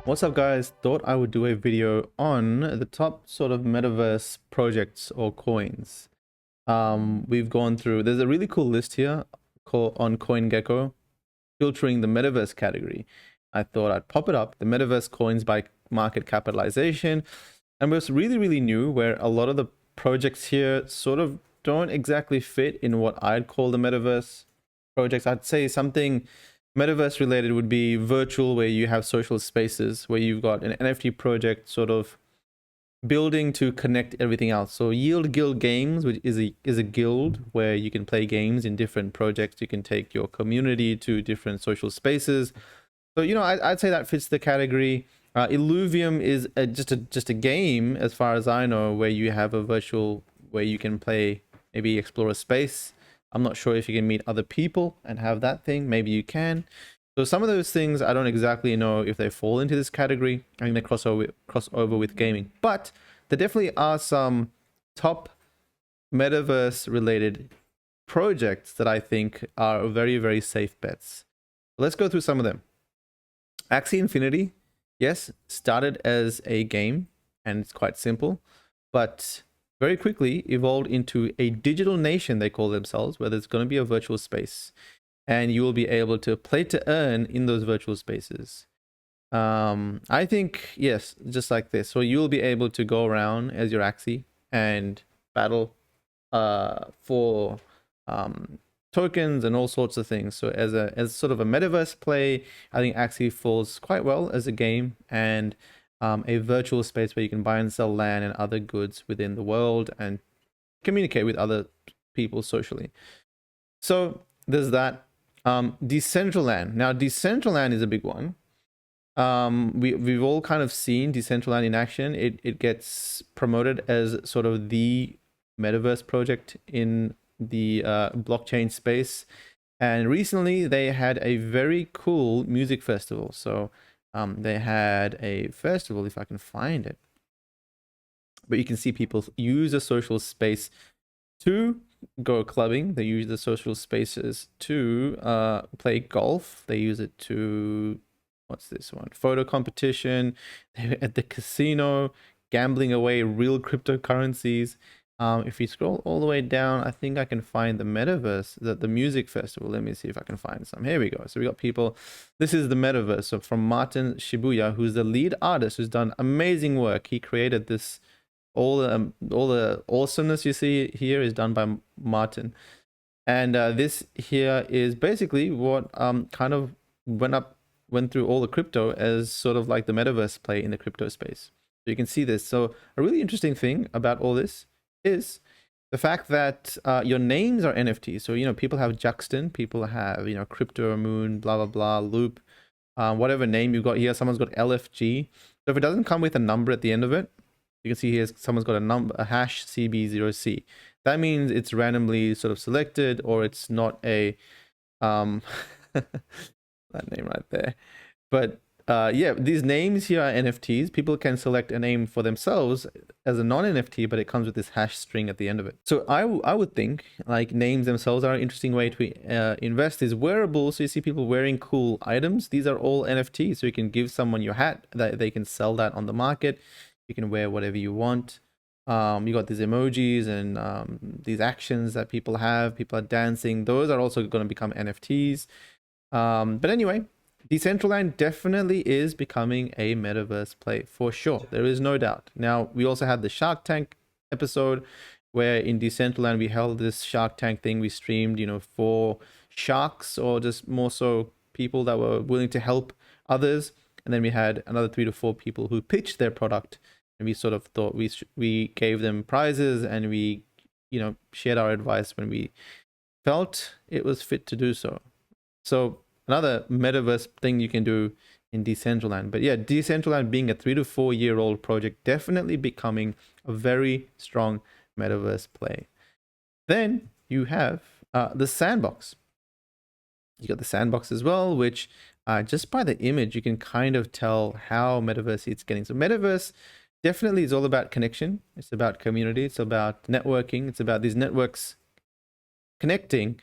What's up, guys? Thought I would do a video on the top sort of metaverse projects or coins. We've gone through, there's a really cool list here on CoinGecko filtering the metaverse category. I thought I'd pop it up, the metaverse coins by market capitalization. And it was really new, where a lot of the projects here sort of don't exactly fit in what I'd call the metaverse projects. I'd say something metaverse related would be virtual, where you have social spaces, where you've got an NFT project sort of building to connect everything else. So Yield Guild Games, which is a guild where you can play games in different projects. You can take your community to different social spaces. So, you know, I'd say that fits the category. Illuvium is just a game, as far as I know, where you have a virtual, where you can play, maybe explore a space. I'm not sure if you can meet other people and have that thing. Maybe you can. So some of those things, I don't exactly know if they fall into this category. I think they cross over with gaming. But there definitely are some top metaverse related projects that I think are very safe bets. Let's go through some of them. Axi Infinity, yes, started as a game, and it's quite simple, but very quickly evolved into a digital nation, they call themselves, where there's going to be a virtual space and you will be able to play to earn in those virtual spaces. I think, yes, just like this. So you'll be able to go around as your Axi and battle for tokens and all sorts of things. So as sort of a metaverse play, I think Axi falls quite well as a game, and a virtual space where you can buy and sell land and other goods within the world and communicate with other people socially. So there's that. Decentraland. Now, Decentraland is a big one. We've all kind of seen Decentraland in action. It gets promoted as sort of the metaverse project in the blockchain space. And recently they had a very cool music festival. So they had a festival, if I can find it. But you can see people use a social space to go clubbing. They use the social spaces to play golf. They use it to, what's this one? Photo competition. They're at the casino, gambling away real cryptocurrencies. If you scroll all the way down, I think I can find the metaverse, the music festival. Let me see if I can find some. Here we go. So we got people. This is the metaverse. So from Martin Shibuya, who's the lead artist, who's done amazing work. He created this. All the awesomeness you see here is done by Martin, and this here is basically what kind of went through all the crypto as sort of like the metaverse play in the crypto space. So you can see this. So a really interesting thing about all this is the fact that your names are NFTs. So, you know, people have Juxton, people have, you know, Crypto Moon, blah blah blah, Loop, whatever name you've got here. Someone's got LFG. So if it doesn't come with a number at the end of it, you can see here someone's got a hash CB0C. That means it's randomly sort of selected, or it's not a that name right there. But yeah, these names here are NFTs. People can select a name for themselves as a non-NFT, but it comes with this hash string at the end of it. So I would think like names themselves are an interesting way to invest. Is wearables. So you see people wearing cool items. These are all NFTs. So you can give someone your hat, that they can sell that on the market. You can wear whatever you want. You got these emojis and these actions that people have. People are dancing. Those are also going to become NFTs. But anyway, Decentraland definitely is becoming a metaverse play for sure. There is no doubt. Now, we also had the Shark Tank episode where in Decentraland we held this Shark Tank thing. We streamed, you know, for sharks, or just more so people that were willing to help others. And then we had another 3 to 4 people who pitched their product, and we sort of thought we gave them prizes, and we, you know, shared our advice when we felt it was fit to do so. So another metaverse thing you can do in Decentraland. But yeah, Decentraland being a 3 to 4 year old project, definitely becoming a very strong metaverse play. Then you have the Sandbox. You got the Sandbox as well, which just by the image, you can kind of tell how metaverse it's getting. So metaverse definitely is all about connection. It's about community. It's about networking. It's about these networks connecting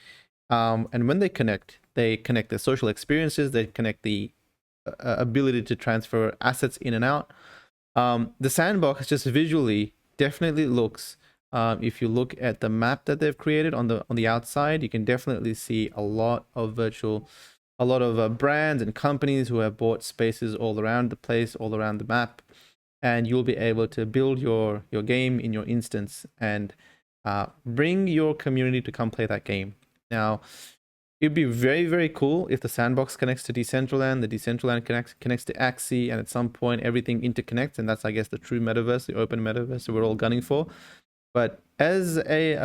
And when they connect their social experiences, they connect the ability to transfer assets in and out. The sandbox just visually definitely looks, if you look at the map that they've created on the outside, you can definitely see a lot of brands and companies who have bought spaces all around the place, all around the map, and you'll be able to build your game in your instance and bring your community to come play that game. Now, it'd be very, very cool if the sandbox connects to Decentraland, the Decentraland connects to Axi, and at some point everything interconnects, and that's, I guess, the true metaverse, the open metaverse that we're all gunning for. But as a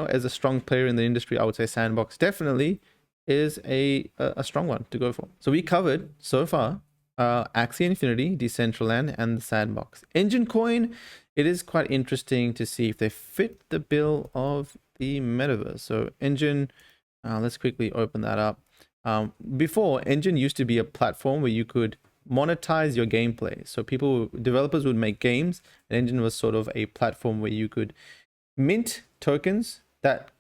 as a strong player in the industry, I would say sandbox definitely is a strong one to go for. So we covered so far Axi Infinity, Decentraland, and the sandbox. Engine Coin, it is quite interesting to see if they fit the bill of the metaverse. So Engine, let's quickly open that up. Before, Engine used to be a platform where you could monetize your gameplay. So developers would make games, and Engine was sort of a platform where you could mint tokens that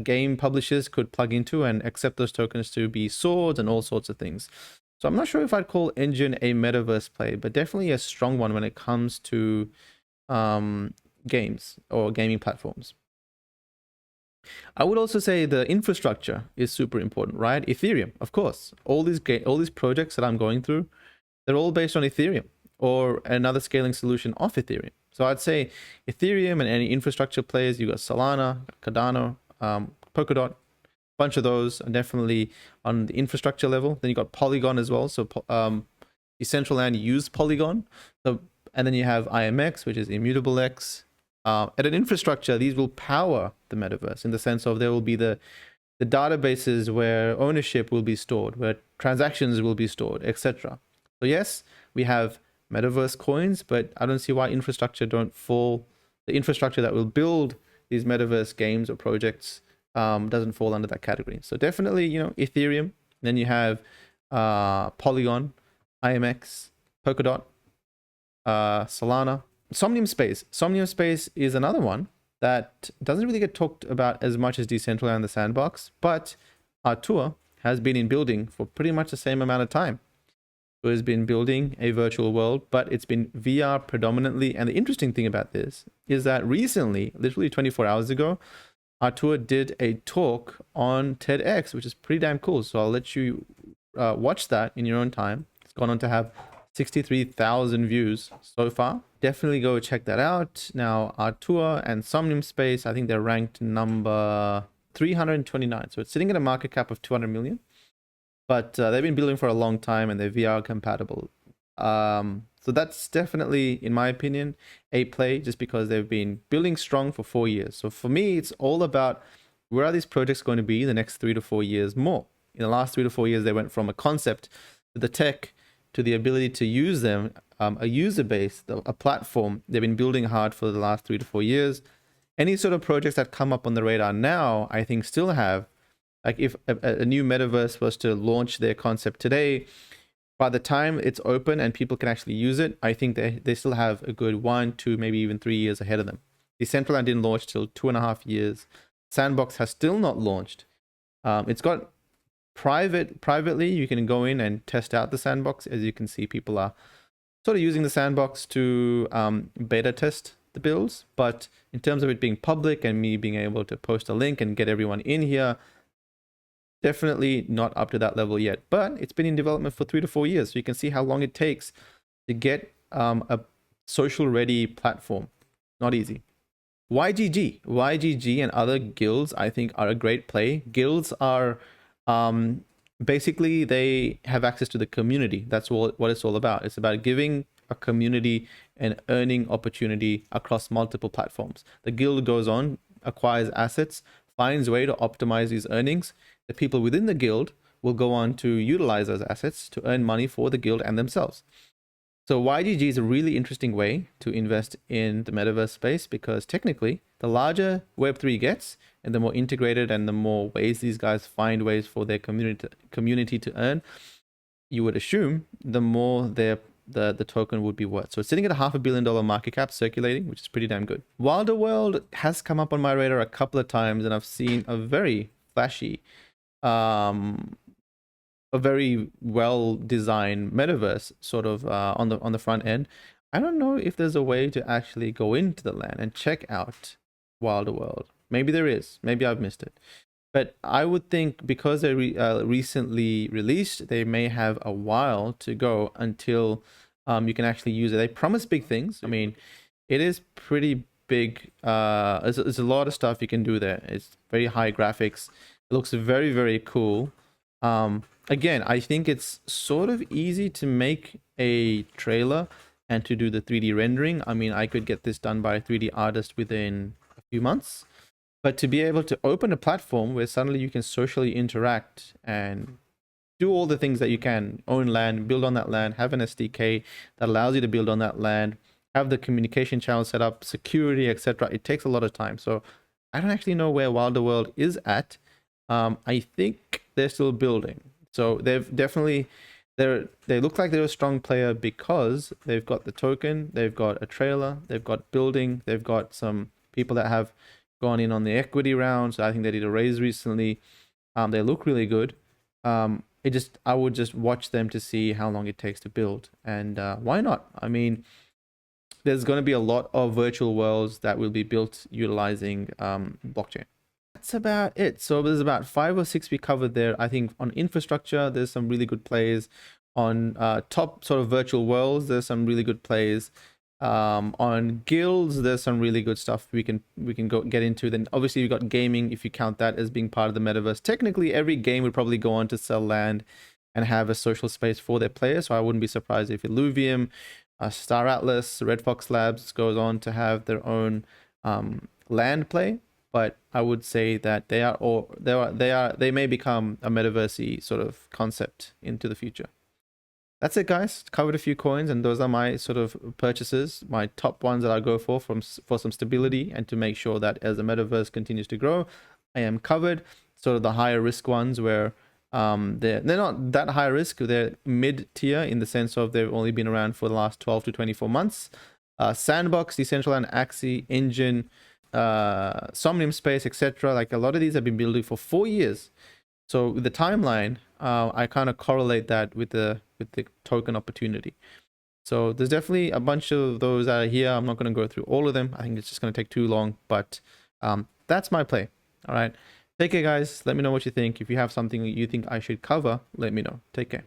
game publishers could plug into and accept those tokens to be swords and all sorts of things. So I'm not sure if I'd call Engine a metaverse play, but definitely a strong one when it comes to games or gaming platforms. I would also say the infrastructure is super important, right? Ethereum, of course. All these projects that I'm going through, they're all based on Ethereum or another scaling solution of Ethereum. So I'd say Ethereum and any infrastructure players, you got Solana, Cardano, Polkadot, bunch of those are definitely on the infrastructure level. Then you got Polygon as well. So Decentraland use Polygon. So, and then you have IMX, which is Immutable X. At an infrastructure, these will power the metaverse in the sense of there will be the databases where ownership will be stored, where transactions will be stored, etc. So yes, we have metaverse coins, but I don't see why infrastructure don't fall. The infrastructure that will build these metaverse games or projects doesn't fall under that category. So definitely, Ethereum. Then you have Polygon, IMX, Polkadot, Solana. Somnium Space is another one that doesn't really get talked about as much as Decentraland and the Sandbox, but Artur has been in building for pretty much the same amount of time. It has been building a virtual world, but it's been VR predominantly. And the interesting thing about this is that recently, literally 24 hours ago, Artur did a talk on TEDx, which is pretty damn cool. So I'll let you watch that in your own time. It's gone on to have 63,000 views so far. Definitely go check that out. Now, Artur and Somnium Space, I think they're ranked number 329. So it's sitting at a market cap of 200 million. But they've been building for a long time and they're VR compatible. So that's definitely, in my opinion, a play just because they've been building strong for 4 years. So for me, it's all about where are these projects going to be in the next 3 to 4 years more. In the last 3 to 4 years, they went from a concept to the tech to the ability to use them, a user base, a platform. They've been building hard for the last 3 to 4 years. Any sort of projects that come up on the radar now, I think still have, like if a new metaverse was to launch their concept today, by the time it's open and people can actually use it, I think they still have a good 1, 2, maybe even 3 years ahead of them. Decentraland didn't launch till 2.5 years. Sandbox has still not launched. It's got privately, you can go in and test out the sandbox. As you can see, people are sort of using the sandbox to beta test the builds. But in terms of it being public and me being able to post a link and get everyone in here, definitely not up to that level yet. But it's been in development for 3 to 4 years. So you can see how long it takes to get a social ready platform. Not easy. YGG and other guilds, I think, are a great play. Guilds are basically, they have access to the community. That's what it's all about. It's about giving a community an earning opportunity across multiple platforms. The guild goes on, acquires assets, finds a way to optimize these earnings. The people within the guild will go on to utilize those assets to earn money for the guild and themselves. So YGG is a really interesting way to invest in the metaverse space because technically the larger Web3 gets and the more integrated and the more ways these guys find ways for their community to earn, you would assume the more the token would be worth. So it's sitting at a $500 million market cap circulating, which is pretty damn good. Wilder World has come up on my radar a couple of times and I've seen a very flashy, a very well designed metaverse sort of on the front end. I don't know if there's a way to actually go into the land and check out Wilder World. Maybe there is. Maybe I've missed it. But I would think because they recently released, they may have a while to go until you can actually use it. They promise big things. I mean, it is pretty big. There's a lot of stuff you can do there. It's very high graphics. It looks very, very cool. Again, I think it's sort of easy to make a trailer and to do the 3D rendering. I mean, I could get this done by a 3D artist within a few months. But to be able to open a platform where suddenly you can socially interact and do all the things that you can, own land, build on that land, have an SDK that allows you to build on that land, have the communication channel set up, security, etc. It takes a lot of time. So I don't actually know where Wilder World is at. I think they're still building. So they've definitely, they look like they're a strong player because they've got the token, they've got a trailer, they've got building, they've got some people that have gone in on the equity round. So I think they did a raise recently. They look really good. I would just watch them to see how long it takes to build, and why not? I mean, there's going to be a lot of virtual worlds that will be built utilizing blockchain. That's about it. So there's about 5 or 6 we covered there. I think on infrastructure, there's some really good plays. On top sort of virtual worlds, there's some really good plays. On guilds, there's some really good stuff we can go get into. Then obviously you've got gaming, if you count that as being part of the metaverse. Technically every game would probably go on to sell land and have a social space for their players, so I wouldn't be surprised if Illuvium, Star Atlas, Red Fox Labs goes on to have their own land play. But I would say that they may become a metaverse sort of concept into the future. That's it, guys. Covered a few coins, and those are my sort of purchases, my top ones that I go for some stability and to make sure that as the metaverse continues to grow, I am covered. Sort of the higher risk ones where they're not that high risk, they're mid tier in the sense of they've only been around for the last 12 to 24 months. Sandbox, Decentraland, Axi, Engine, Sony Space, etc. Like a lot of these have been building for 4 years. So with the timeline, I kind of correlate that with the token opportunity. So there's definitely a bunch of those out here. I'm not going to go through all of them. I think it's just going to take too long, but that's my play. All right. Take care, guys. Let me know what you think. If you have something you think I should cover, let me know. Take care.